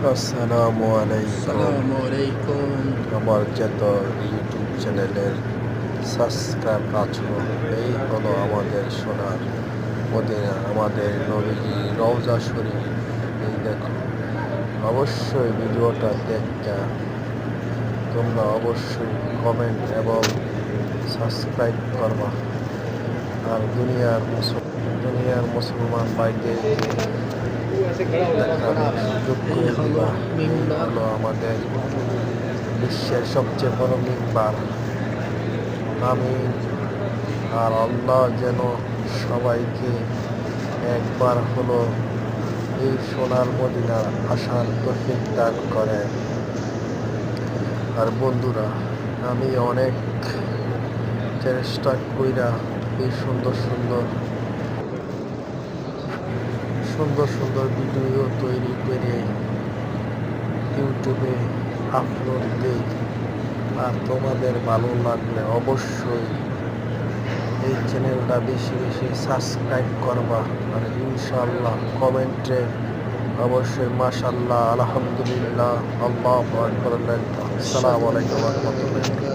আসসালামু আলাইকুম। আসসালামু আলাইকুম। আমার যত ইউটিউব চ্যানেলের সাবস্ক্রাইব আছো, এই হলো আমাদের সোনার মদিনা, আমাদের নবীজি রওজা শরীফ। এই দেখো, অবশ্যই ভিডিওটা দেখতে তোমরা অবশ্যই কমেন্ট এবং সাবস্ক্রাইব করবা। আর দুনিয়ার মুসলমান ভাইদেরকে দেখার সুযোগ এই করে হলো দিবা। এই মিম্বার। হলো আমাদের বিশ্বের সবচেয়ে বড় মিম্বার। আমিন। আর আল্লাহ যেন সবাইকে একবার হলো এই সোনার মদিনার আসার তৌফিক দান করে। আর বন্ধুরা, আমি অনেক চেষ্টা কইরা এই সুন্দর সুন্দর সুন্দর সুন্দর ভিডিও তৈরি করে ইউটিউবে আপলোড দিই। আর তোমাদের ভালো লাগলে অবশ্যই এই চ্যানেলটা বেশি বেশি সাবস্ক্রাইব করবা। আর ইনশাআল্লাহ কমেন্টে অবশ্যই মাশাআল্লাহ, আলহামদুলিল্লাহ, আল্লাহু আকবার বলবেন। আসসালামু আলাইকুম ওয়া রাহমাতুল্লাহি।